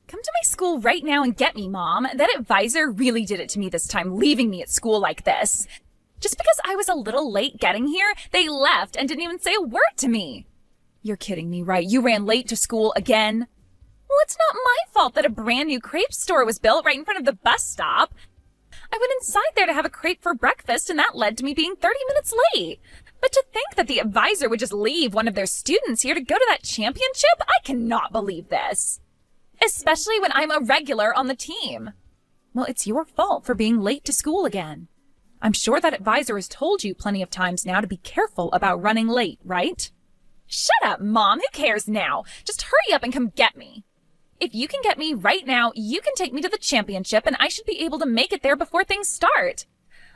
Come to my school right now and get me, Mom. That advisor really did it to me this time, leaving me at school like this. Just because I was a little late getting here, they left and didn't even say a word to me. You're kidding me, right? You ran late to school again? Well, it's not my fault that a brand new crepe store was built right in front of the bus stop. I went inside there to have a crepe for breakfast, and that led to me being 30 minutes late. But to think that the advisor would just leave one of their students here to go to that championship, I cannot believe this. Especially when I'm a regular on the team. Well, it's your fault for being late to school again. I'm sure that advisor has told you plenty of times now to be careful about running late, right? Shut up, Mom. Who cares now? Just hurry up and come get me. If you can get me right now, you can take me to the championship and I should be able to make it there before things start.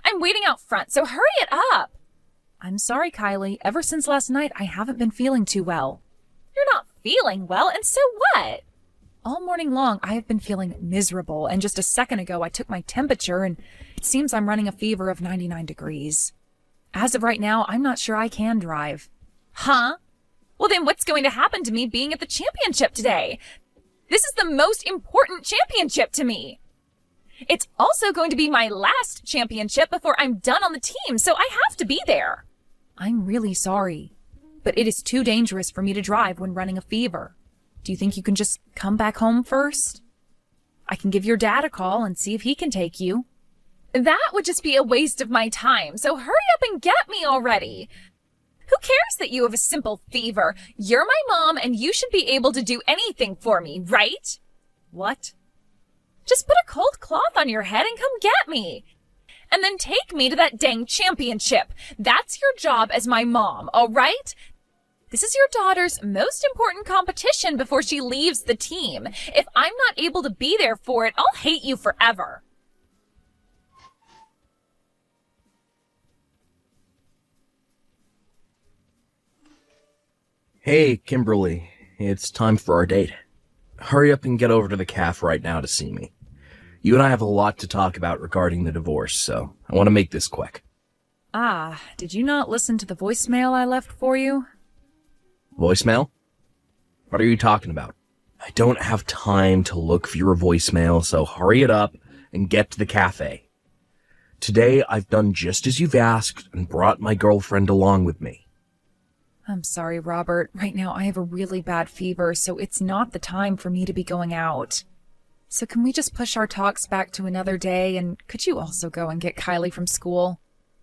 I'm waiting out front, so hurry it up. I'm sorry, Kylie. Ever since last night, I haven't been feeling too well. You're not feeling well, and so what? All morning long, I have been feeling miserable, and just a second ago, I took my temperature, and it seems I'm running a fever of 99 degrees. As of right now, I'm not sure I can drive. Huh? Well, then what's going to happen to me being at the championship today? This is the most important championship to me. It's also going to be my last championship before I'm done on the team, so I have to be there. I'm really sorry, but it is too dangerous for me to drive when running a fever. Do you think you can just come back home first? I can give your dad a call and see if he can take you. That would just be a waste of my time, so hurry up and get me already. Who cares that you have a simple fever? You're my mom and you should be able to do anything for me, right? What? Just put a cold cloth on your head and come get me. And then take me to that dang championship. That's your job as my mom, all right? This is your daughter's most important competition before she leaves the team. If I'm not able to be there for it, I'll hate you forever. Hey, Kimberly. It's time for our date. Hurry up and get over to the cafe right now to see me. You and I have a lot to talk about regarding the divorce, so I want to make this quick. Ah, did you not listen to the voicemail I left for you? Voicemail? What are you talking about? I don't have time to look for your voicemail, so hurry it up and get to the cafe. Today, I've done just as you've asked and brought my girlfriend along with me. I'm sorry, Robert. Right now I have a really bad fever, so it's not the time for me to be going out. So can we just push our talks back to another day, and could you also go and get Kylie from school?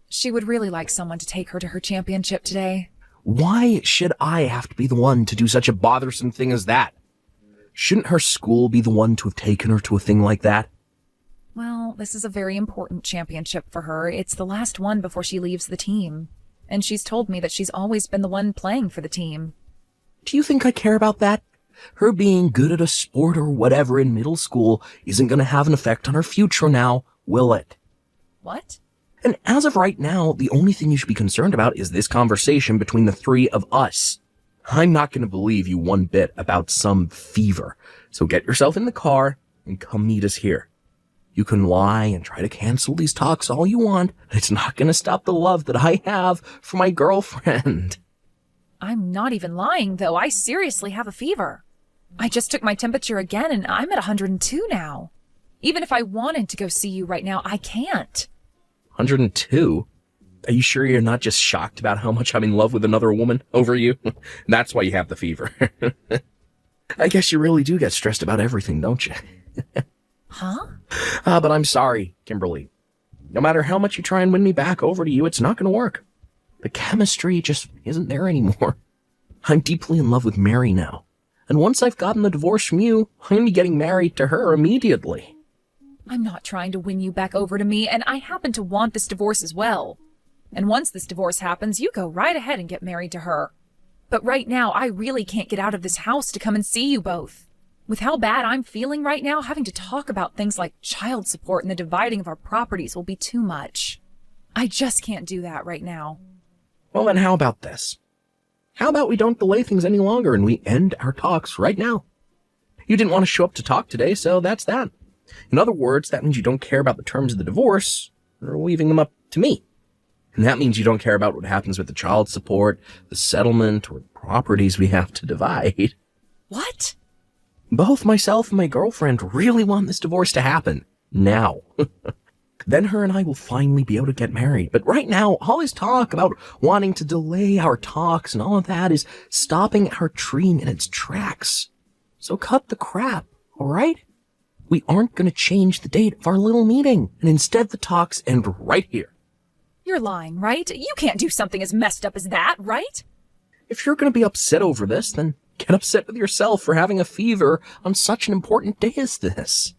She would really like someone to take her to her championship today. Why should I have to be the one to do such a bothersome thing as that? Shouldn't her school be the one to have taken her to a thing like that? Well, this is a very important championship for her. It's the last one before she leaves the team. And she's told me that she's always been the one playing for the team. Do you think I care about that? Her being good at a sport or whatever in middle school isn't going to have an effect on her future now, will it? What? And as of right now, the only thing you should be concerned about is this conversation between the three of us. I'm not going to believe you one bit about some fever, so get yourself in the car and come meet us here. You can lie and try to cancel these talks all you want, but it's not going to stop the love that I have for my girlfriend. I'm not even lying, though. I seriously have a fever. I just took my temperature again, and I'm at 102 now. Even if I wanted to go see you right now, I can't. 102? Are you sure you're not just shocked about how much I'm in love with another woman over you? That's why you have the fever. I guess you really do get stressed about everything, don't you? Huh? But I'm sorry, Kimberly. No matter how much you try and win me back over to you, it's not going to work. The chemistry just isn't there anymore. I'm deeply in love with Mary now. And once I've gotten the divorce from you, I'm going to be getting married to her immediately. I'm not trying to win you back over to me, and I happen to want this divorce as well. And once this divorce happens, you go right ahead and get married to her. But right now, I really can't get out of this house to come and see you both. With how bad I'm feeling right now, having to talk about things like child support and the dividing of our properties will be too much. I just can't do that right now. Well, then how about this? How about we don't delay things any longer and we end our talks right now? You didn't want to show up to talk today, so that's that. In other words, that means you don't care about the terms of the divorce, or leaving them up to me. And that means you don't care about what happens with the child support, the settlement, or the properties we have to divide. What? Both myself and my girlfriend really want this divorce to happen. Now. Then her and I will finally be able to get married. But right now, all this talk about wanting to delay our talks and all of that is stopping our dream in its tracks. So cut the crap, alright? We aren't gonna change the date of our little meeting, and instead the talks end right here. You're lying, right? You can't do something as messed up as that, right? If you're gonna be upset over this, then get upset with yourself for having a fever on such an important day as this.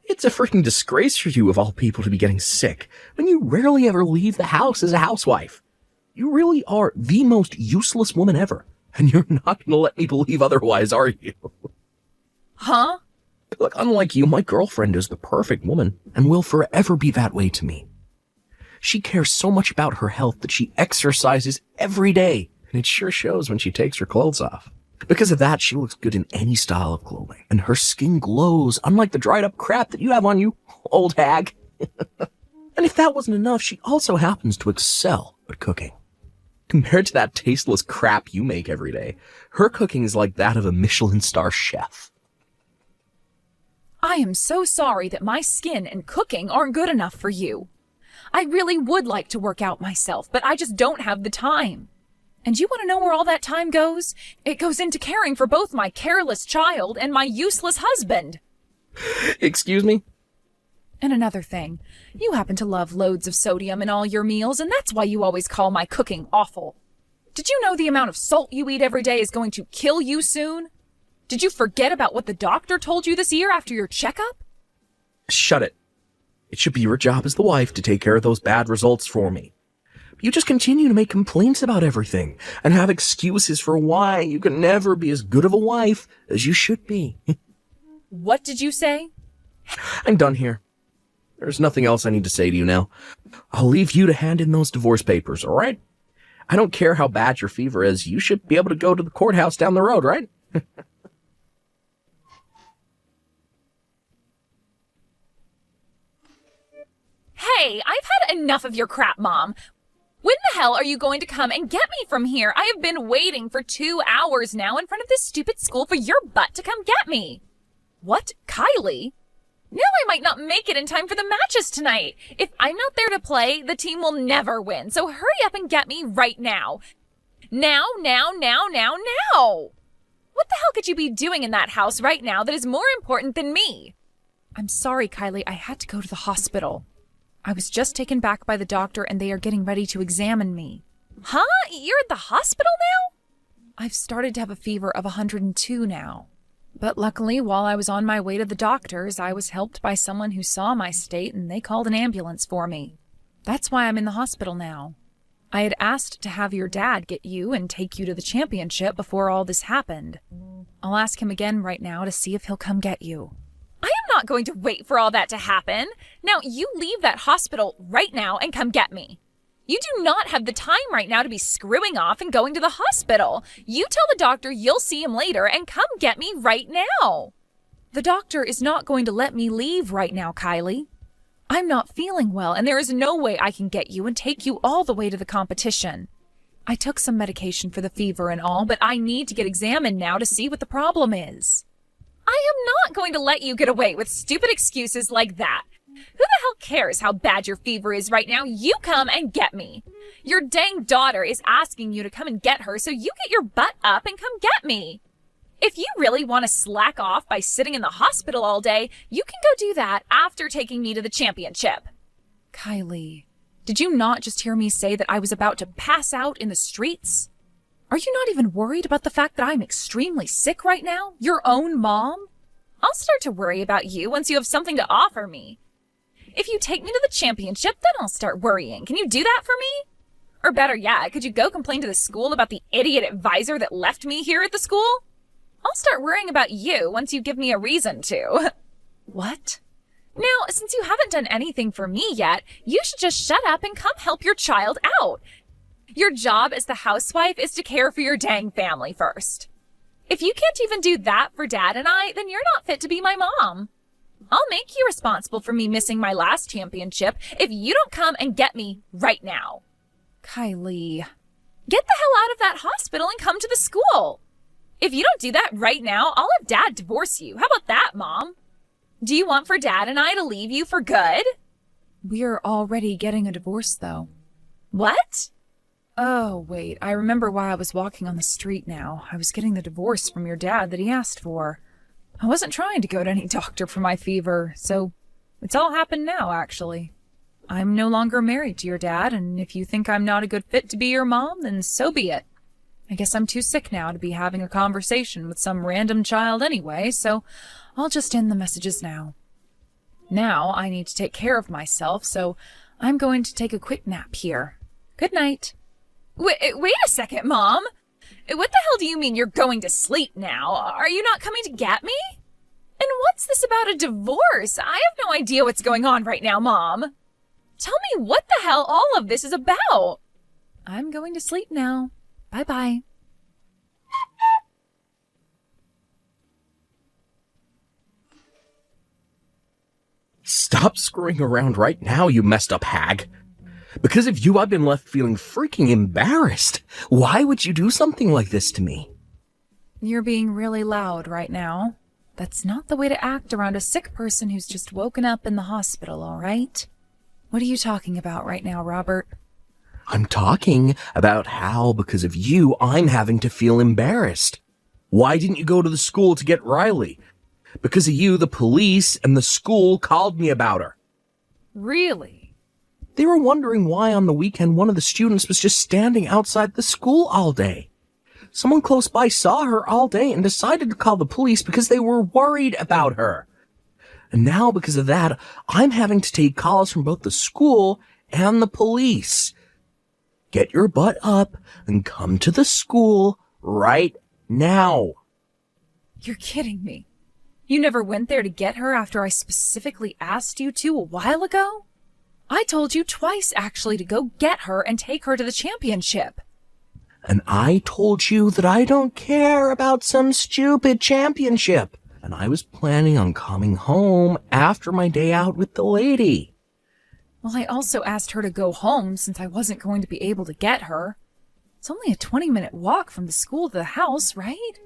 It's a freaking disgrace for you, of all people, to be getting sick when you rarely ever leave the house as a housewife. You really are the most useless woman ever, and you're not gonna let me believe otherwise, are you? Huh? Look, unlike you, my girlfriend is the perfect woman and will forever be that way to me. She cares so much about her health that she exercises every day, and it sure shows when she takes her clothes off. Because of that, she looks good in any style of clothing, and her skin glows, unlike the dried up crap that you have on you, old hag. And if that wasn't enough, she also happens to excel at cooking. Compared to that tasteless crap you make every day, her cooking is like that of a Michelin star chef. I am so sorry that my skin and cooking aren't good enough for you. I really would like to work out myself, but I just don't have the time. And you want to know where all that time goes? It goes into caring for both my careless child and my useless husband. Excuse me? And another thing, you happen to love loads of sodium in all your meals, and that's why you always call my cooking awful. Did you know the amount of salt you eat every day is going to kill you soon? Did you forget about what the doctor told you this year after your checkup? Shut it. It should be your job as the wife to take care of those bad results for me. You just continue to make complaints about everything and have excuses for why you can never be as good of a wife as you should be. What did you say? I'm done here. There's nothing else I need to say to you now. I'll leave you to hand in those divorce papers, all right? I don't care how bad your fever is. You should be able to go to the courthouse down the road, right? Hey, I've had enough of your crap, Mom. When the hell are you going to come and get me from here? I have been waiting for 2 hours now in front of this stupid school for your butt to come get me. What, Kylie? Now I might not make it in time for the matches tonight. If I'm not there to play, the team will never win. So hurry up and get me right now. Now. What the hell could you be doing in that house right now that is more important than me? I'm sorry, Kylie. I had to go to the hospital. I was just taken back by the doctor and they are getting ready to examine me. Huh? You're at the hospital now? I've started to have a fever of 102 now. But luckily, while I was on my way to the doctor's, I was helped by someone who saw my state and they called an ambulance for me. That's why I'm in the hospital now. I had asked to have your dad get you and take you to the championship before all this happened. I'll ask him again right now to see if he'll come get you. I am not going to wait for all that to happen. Now, you leave that hospital right now and come get me. You do not have the time right now to be screwing off and going to the hospital. You tell the doctor you'll see him later and come get me right now. The doctor is not going to let me leave right now, Kylie. I'm not feeling well, and there is no way I can get you and take you all the way to the competition. I took some medication for the fever and all, but I need to get examined now to see what the problem is. I am not going to let you get away with stupid excuses like that. Who the hell cares how bad your fever is right now? You come and get me. Your dang daughter is asking you to come and get her, so you get your butt up and come get me. If you really want to slack off by sitting in the hospital all day, you can go do that after taking me to the championship. Kylie, did you not just hear me say that I was about to pass out in the streets? Are you not even worried about the fact that I'm extremely sick right now? Your own mom? I'll start to worry about you once you have something to offer me. If you take me to the championship, then I'll start worrying. Can you do that for me? Or better yet, could you go complain to the school about the idiot advisor that left me here at the school? I'll start worrying about you once you give me a reason to. What? Now, since you haven't done anything for me yet, you should just shut up and come help your child out. Your job as the housewife is to care for your dang family first. If you can't even do that for Dad and I, then you're not fit to be my mom. I'll make you responsible for me missing my last championship if you don't come and get me right now. Kylie, get the hell out of that hospital and come to the school. If you don't do that right now, I'll have Dad divorce you. How about that, Mom? Do you want for Dad and I to leave you for good? We're already getting a divorce, though. What? Oh, wait, I remember why I was walking on the street now. I was getting the divorce from your dad that he asked for. I wasn't trying to go to any doctor for my fever, so it's all happened now, actually. I'm no longer married to your dad, and if you think I'm not a good fit to be your mom, then so be it. I guess I'm too sick now to be having a conversation with some random child anyway, so I'll just end the messages now. Now I need to take care of myself, so I'm going to take a quick nap here. Good night. Wait a second, Mom. What the hell do you mean you're going to sleep now? Are you not coming to get me? And what's this about a divorce? I have no idea what's going on right now, Mom. Tell me what the hell all of this is about. I'm going to sleep now. Bye-bye. Stop screwing around right now, you messed up hag. Because of you, I've been left feeling freaking embarrassed. Why would you do something like this to me? You're being really loud right now. That's not the way to act around a sick person who's just woken up in the hospital, all right? What are you talking about right now, Robert? I'm talking about how, because of you, I'm having to feel embarrassed. Why didn't you go to the school to get Riley? Because of you, the police and the school called me about her. Really? They were wondering why on the weekend one of the students was just standing outside the school all day. Someone close by saw her all day and decided to call the police because they were worried about her. And now, because of that, I'm having to take calls from both the school and the police. Get your butt up and come to the school right now. You're kidding me. You never went there to get her after I specifically asked you to a while ago? I told you twice, actually, to go get her and take her to the championship. And I told you that I don't care about some stupid championship. And I was planning on coming home after my day out with the lady. Well, I also asked her to go home since I wasn't going to be able to get her. It's only a 20-minute walk from the school to the house, right?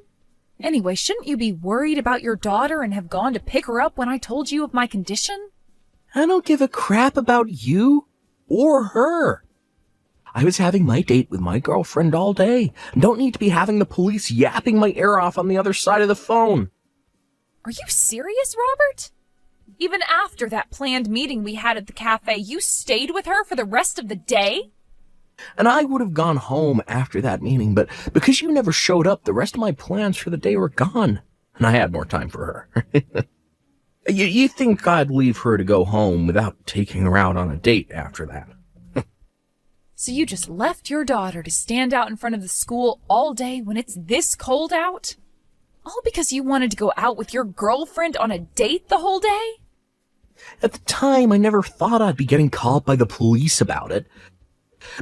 Anyway, shouldn't you be worried about your daughter and have gone to pick her up when I told you of my condition? I don't give a crap about you or her. I was having my date with my girlfriend all day and don't need to be having the police yapping my ear off on the other side of the phone. Are you serious, Robert? Even after that planned meeting we had at the cafe, you stayed with her for the rest of the day? And I would have gone home after that meeting, but because you never showed up, the rest of my plans for the day were gone. And I had more time for her. You think I'd leave her to go home without taking her out on a date after that? So you just left your daughter to stand out in front of the school all day when it's this cold out? All because you wanted to go out with your girlfriend on a date the whole day? At the time, I never thought I'd be getting called by the police about it.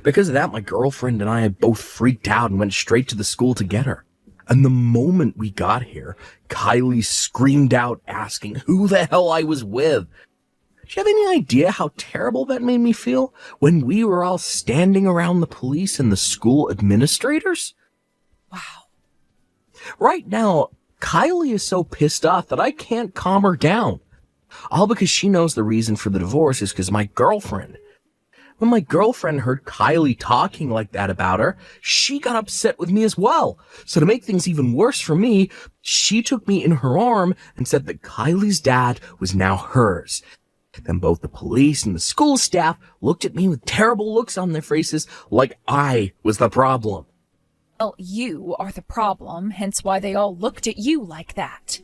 Because of that, my girlfriend and I had both freaked out and went straight to the school to get her. And the moment we got here, Kylie screamed out asking who the hell I was with. Do you have any idea how terrible that made me feel when we were all standing around the police and the school administrators? Wow. Right now, Kylie is so pissed off that I can't calm her down. All because she knows the reason for the divorce is because my girlfriend. When my girlfriend heard Kylie talking like that about her, she got upset with me as well. So to make things even worse for me, she took me in her arm and said that Kylie's dad was now hers. Then both the police and the school staff looked at me with terrible looks on their faces like I was the problem. Well, you are the problem, hence why they all looked at you like that.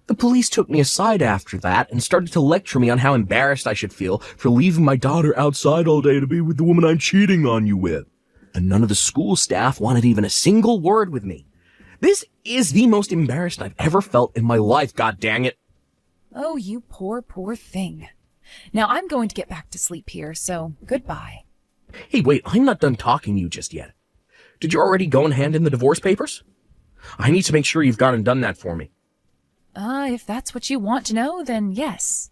The police took me aside after that and started to lecture me on how embarrassed I should feel for leaving my daughter outside all day to be with the woman I'm cheating on you with. And none of the school staff wanted even a single word with me. This is the most embarrassed I've ever felt in my life, god dang it. Oh, you poor, poor thing. Now I'm going to get back to sleep here, so goodbye. Hey, wait, I'm not done talking to you just yet. Did you already go and hand in the divorce papers? I need to make sure you've gone and done that for me. If that's what you want to know, then yes.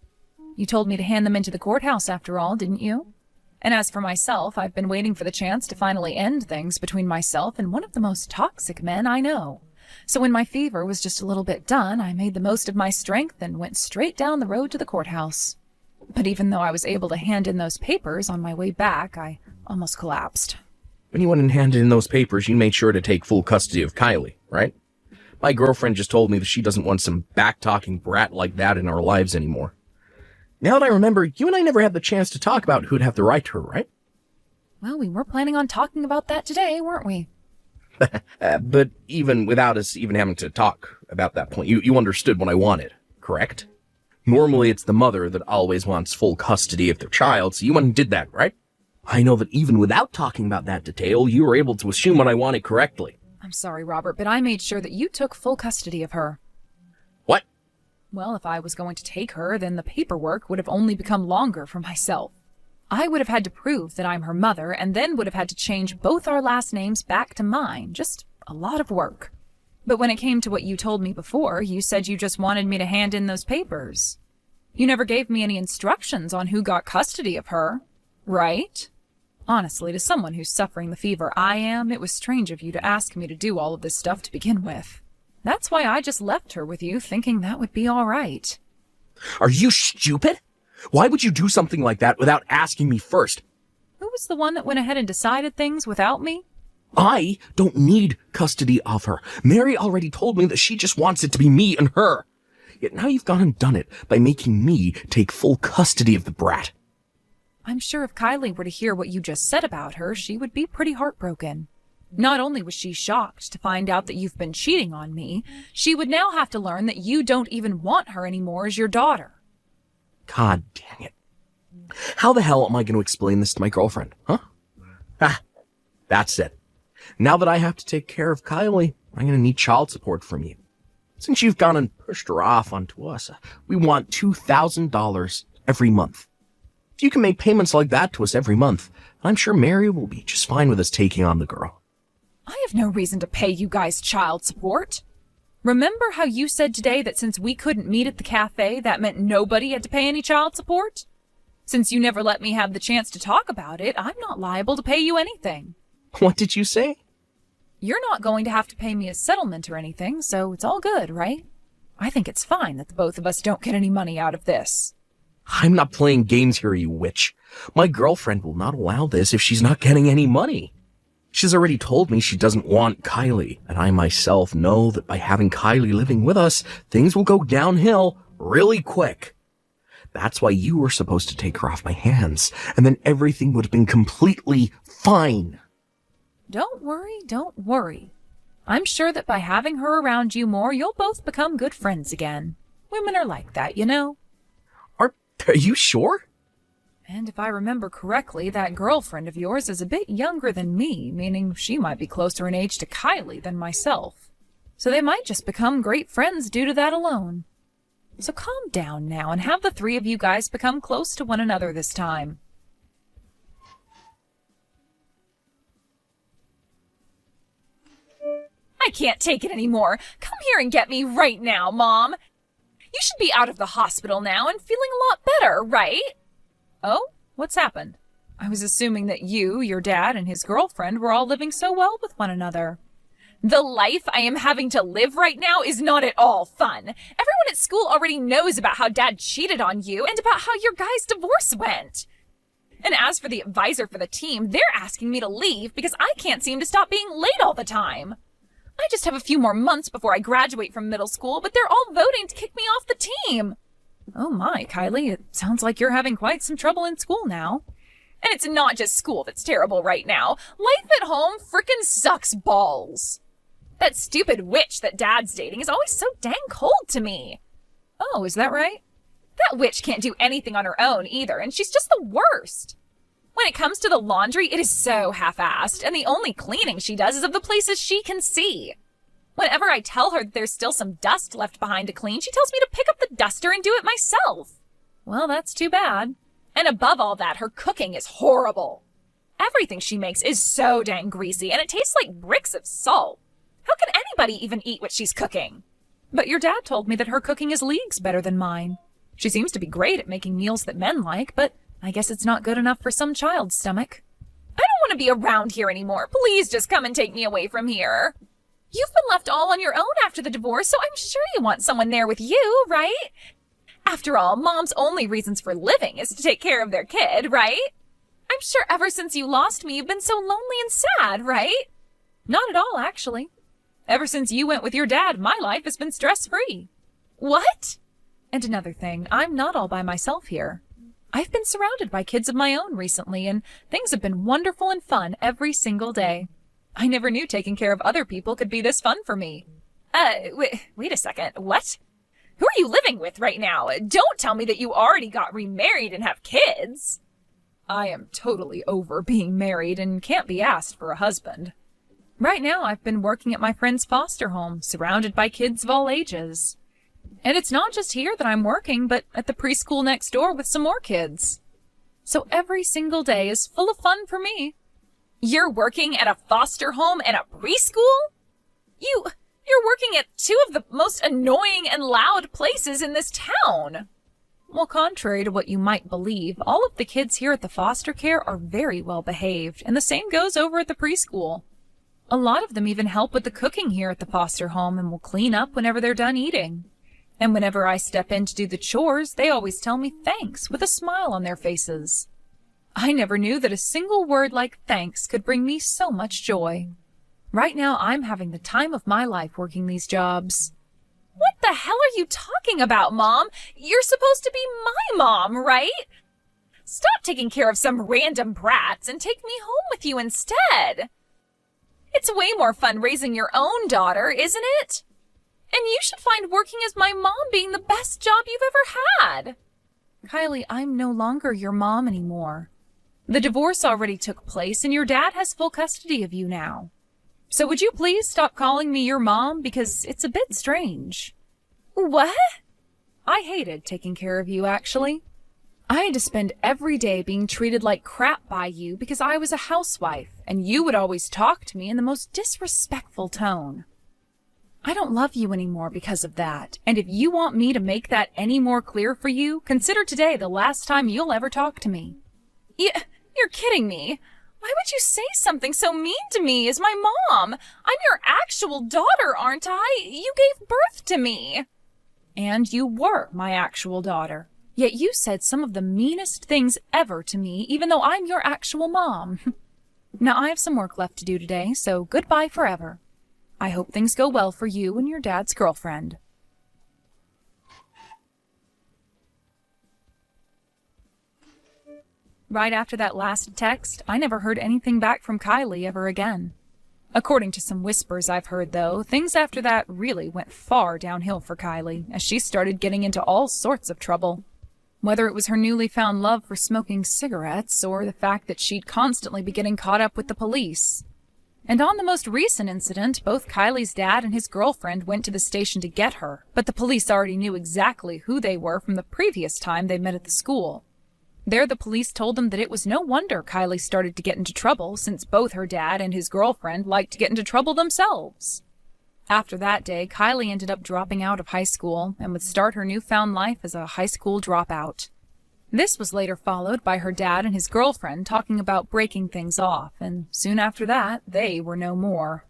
You told me to hand them into the courthouse after all, didn't you? And as for myself, I've been waiting for the chance to finally end things between myself and one of the most toxic men I know. So when my fever was just a little bit done, I made the most of my strength and went straight down the road to the courthouse. But even though I was able to hand in those papers on my way back, I almost collapsed. When you went and handed in those papers, you made sure to take full custody of Kylie, right? My girlfriend just told me that she doesn't want some back-talking brat like that in our lives anymore. Now that I remember, you and I never had the chance to talk about who'd have the right to her, right? Well, we were planning on talking about that today, weren't we? But even without us even having to talk about that point, you understood what I wanted, correct? Normally, it's the mother that always wants full custody of their child, so you went and did that, right? I know that even without talking about that detail, you were able to assume what I wanted correctly. I'm sorry, Robert, but I made sure that you took full custody of her. What? Well, if I was going to take her, then the paperwork would have only become longer for myself. I would have had to prove that I'm her mother, and then would have had to change both our last names back to mine. Just a lot of work. But when it came to what you told me before, you said you just wanted me to hand in those papers. You never gave me any instructions on who got custody of her, right? Honestly, to someone who's suffering the fever I am, it was strange of you to ask me to do all of this stuff to begin with. That's why I just left her with you, thinking that would be all right. Are you stupid? Why would you do something like that without asking me first? Who was the one that went ahead and decided things without me? I don't need custody of her. Mary already told me that she just wants it to be me and her. Yet now you've gone and done it by making me take full custody of the brat. I'm sure if Kylie were to hear what you just said about her, she would be pretty heartbroken. Not only was she shocked to find out that you've been cheating on me, she would now have to learn that you don't even want her anymore as your daughter. God dang it. How the hell am I going to explain this to my girlfriend, huh? That's it. Now that I have to take care of Kylie, I'm going to need child support from you. Since you've gone and pushed her off onto us, we want $2,000 every month. If you can make payments like that to us every month, I'm sure Mary will be just fine with us taking on the girl. I have no reason to pay you guys child support. Remember how you said today that since we couldn't meet at the cafe, that meant nobody had to pay any child support? Since you never let me have the chance to talk about it, I'm not liable to pay you anything. What did you say? You're not going to have to pay me a settlement or anything, so it's all good, right? I think it's fine that the both of us don't get any money out of this. I'm not playing games here, you witch. My girlfriend will not allow this if she's not getting any money. She's already told me she doesn't want Kylie, and I myself know that by having Kylie living with us, things will go downhill really quick. That's why you were supposed to take her off my hands, and then everything would have been completely fine. Don't worry. I'm sure that by having her around you more, you'll both become good friends again. Women are like that, you know. Are you sure? And if I remember correctly, that girlfriend of yours is a bit younger than me, meaning she might be closer in age to Kylie than myself. So they might just become great friends due to that alone. So calm down now and have the three of you guys become close to one another this time. I can't take it anymore. Come here and get me right now, Mom. You should be out of the hospital now and feeling a lot better, right? Oh, what's happened? I was assuming that you, your dad, and his girlfriend were all living so well with one another. The life I am having to live right now is not at all fun. Everyone at school already knows about how Dad cheated on you and about how your guys' divorce went. And as for the advisor for the team, they're asking me to leave because I can't seem to stop being late all the time. I just have a few more months before I graduate from middle school, but they're all voting to kick me off the team. Oh my, Kylie, it sounds like you're having quite some trouble in school now. And it's not just school that's terrible right now. Life at home frickin' sucks balls. That stupid witch that Dad's dating is always so dang cold to me. Oh, is that right? That witch can't do anything on her own either, and she's just the worst. When it comes to the laundry, it is so half-assed, and the only cleaning she does is of the places she can see. Whenever I tell her that there's still some dust left behind to clean, she tells me to pick up the duster and do it myself. Well, that's too bad. And above all that, her cooking is horrible. Everything she makes is so dang greasy, and it tastes like bricks of salt. How can anybody even eat what she's cooking? But your dad told me that her cooking is leagues better than mine. She seems to be great at making meals that men like, but I guess it's not good enough for some child's stomach. I don't want to be around here anymore. Please just come and take me away from here. You've been left all on your own after the divorce, so I'm sure you want someone there with you, right? After all, Mom's only reasons for living is to take care of their kid, right? I'm sure ever since you lost me, you've been so lonely and sad, right? Not at all, actually. Ever since you went with your dad, my life has been stress-free. What? And another thing, I'm not all by myself here. I've been surrounded by kids of my own recently, and things have been wonderful and fun every single day. I never knew taking care of other people could be this fun for me. Wait a second. What? Who are you living with right now? Don't tell me that you already got remarried and have kids. I am totally over being married and can't be asked for a husband. Right now, I've been working at my friend's foster home, surrounded by kids of all ages. And it's not just here that I'm working, but at the preschool next door with some more kids. So every single day is full of fun for me. You're working at a foster home and a preschool? You're working at two of the most annoying and loud places in this town. Well, contrary to what you might believe, all of the kids here at the foster care are very well behaved, and the same goes over at the preschool. A lot of them even help with the cooking here at the foster home and will clean up whenever they're done eating. And whenever I step in to do the chores, they always tell me thanks with a smile on their faces. I never knew that a single word like thanks could bring me so much joy. Right now, I'm having the time of my life working these jobs. What the hell are you talking about, Mom? You're supposed to be my mom, right? Stop taking care of some random brats and take me home with you instead. It's way more fun raising your own daughter, isn't it? And you should find working as my mom being the best job you've ever had. Kylie, I'm no longer your mom anymore. The divorce already took place, and your dad has full custody of you now. So would you please stop calling me your mom, because it's a bit strange. What? I hated taking care of you, actually. I had to spend every day being treated like crap by you because I was a housewife, and you would always talk to me in the most disrespectful tone. I don't love you anymore because of that, and if you want me to make that any more clear for you, consider today the last time you'll ever talk to me. You're kidding me. Why would you say something so mean to me as my mom? I'm your actual daughter, aren't I? You gave birth to me. And you were my actual daughter. Yet you said some of the meanest things ever to me, even though I'm your actual mom. Now I have some work left to do today, so goodbye forever. I hope things go well for you and your dad's girlfriend. Right after that last text, I never heard anything back from Kylie ever again. According to some whispers I've heard, though, things after that really went far downhill for Kylie, as she started getting into all sorts of trouble. Whether it was her newly found love for smoking cigarettes, or the fact that she'd constantly be getting caught up with the police. And on the most recent incident, both Kylie's dad and his girlfriend went to the station to get her, but the police already knew exactly who they were from the previous time they met at the school. There, the police told them that it was no wonder Kylie started to get into trouble, since both her dad and his girlfriend liked to get into trouble themselves. After that day, Kylie ended up dropping out of high school and would start her newfound life as a high school dropout. This was later followed by her dad and his girlfriend talking about breaking things off, and soon after that, they were no more.